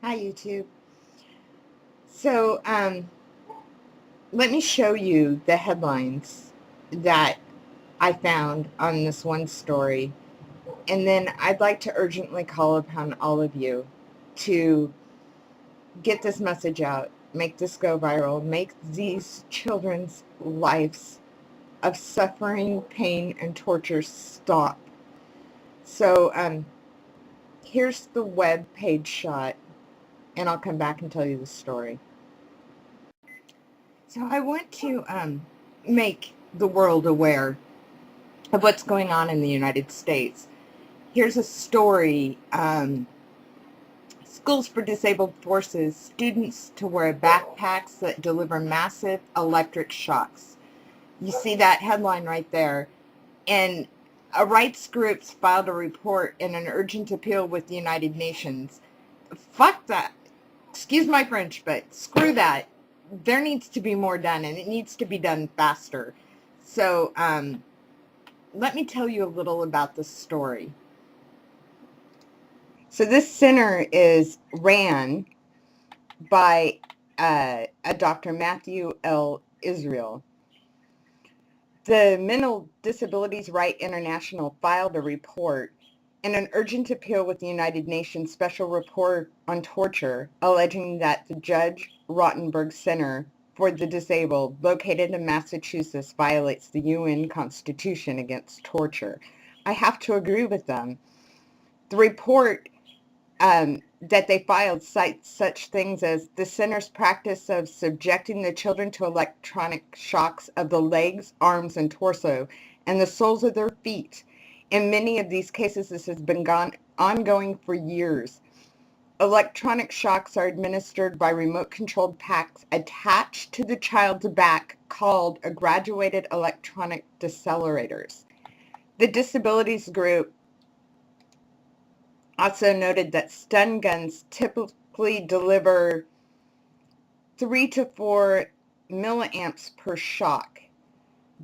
Hi, YouTube. So, let me show you the headlines that I found on this one story. And then I'd like to urgently call upon all of you to get this message out, make this go viral, make these children's lives of suffering, pain, and torture stop. So, here's the web page shot, and I'll come back and tell you the story. So I want to make the world aware of what's going on in the United States. Here's a story. Schools for Disabled forces students to wear backpacks that deliver massive electric shocks. You see that headline right there. And a rights groups filed a report in an urgent appeal with the United Nations. Fuck that. Excuse my French, but screw that. There needs to be more done, and it needs to be done faster. So let me tell you a little about this story. So this center is ran by a Dr. Matthew L. Israel. The Mental Disabilities Right International filed a report in an urgent appeal with the United Nations Special Report on Torture, alleging that the Judge Rottenberg Center for the Disabled, located in Massachusetts, violates the UN Constitution against torture. I have to agree with them. The report that they filed cites such things as the center's practice of subjecting the children to electronic shocks of the legs, arms, and torso, and the soles of their feet. In many of these cases, this has been ongoing for years. Electronic shocks are administered by remote-controlled packs attached to the child's back called a graduated electronic decelerators. The disabilities group also noted that stun guns typically deliver 3 to 4 milliamps per shock.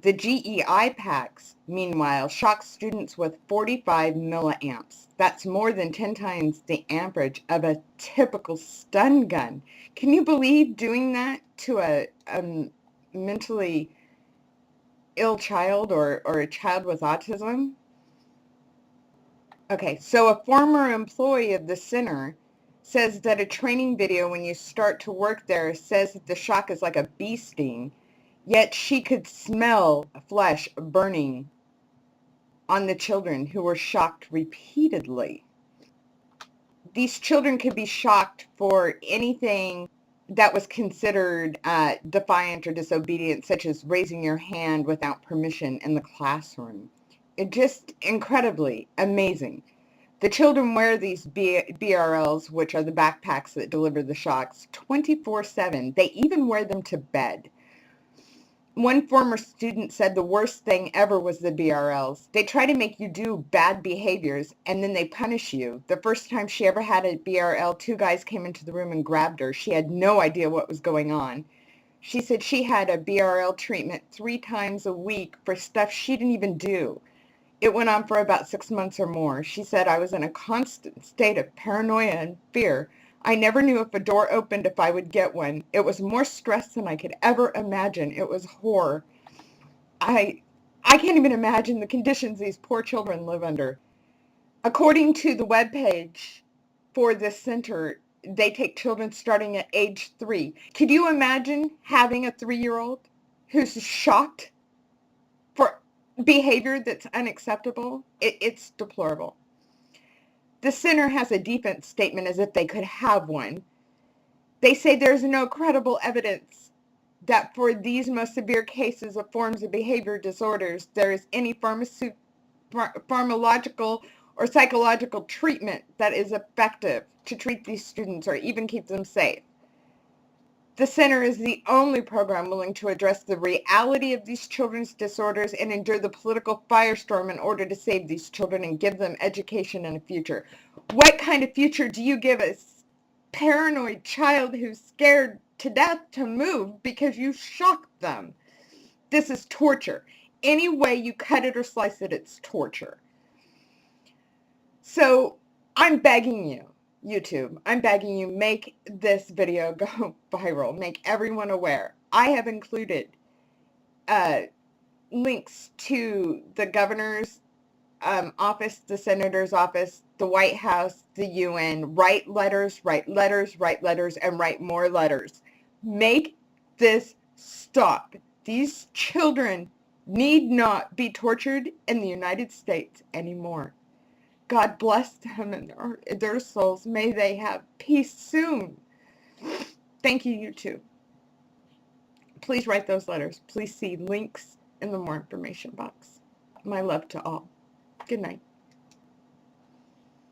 The GEI packs, meanwhile, shock students with 45 milliamps. That's more than 10 times the amperage of a typical stun gun. Can you believe doing that to a mentally ill child or a child with autism? Okay, so a former employee of the center says that a training video when you start to work there says that the shock is like a bee sting, yet she could smell flesh burning on the children who were shocked repeatedly. These children could be shocked for anything that was considered defiant or disobedient, such as raising your hand without permission in the classroom. It just incredibly amazing. The children wear these BRLs, which are the backpacks that deliver the shocks, 24/7. They even wear them to bed. One former student said the worst thing ever was the BRLs. They try to make you do bad behaviors, and then they punish you. The first time she ever had a BRL, 2 guys came into the room and grabbed her. She had no idea what was going on. She said she had a BRL treatment 3 times a week for stuff she didn't even do. It went on for about 6 months or more. She said, I was in a constant state of paranoia and fear. I never knew if a door opened if I would get one. It was more stress than I could ever imagine. It was horror. I can't even imagine the conditions these poor children live under. According to the webpage for this center, they take children starting at age 3. Could you imagine having a 3-year-old who's shocked for behavior that's unacceptable? It's deplorable. The center has a defense statement as if they could have one. They say there's no credible evidence that for these most severe cases of forms of behavior disorders, there is any pharmacological or psychological treatment that is effective to treat these students or even keep them safe. The center is the only program willing to address the reality of these children's disorders and endure the political firestorm in order to save these children and give them education and a future. What kind of future do you give a paranoid child who's scared to death to move because you shocked them? This is torture. Any way you cut it or slice it, it's torture. So I'm begging you, YouTube, I'm begging you, make this video go viral. Make everyone aware. I have included links to the governor's office, the senator's office, the White House, the UN. Write letters, write letters, write letters, and write more letters. Make this stop. These children need not be tortured in the United States anymore. God bless them and their souls. May they have peace soon. Thank you, YouTube. Please write those letters. Please see links in the more information box. My love to all. Good night.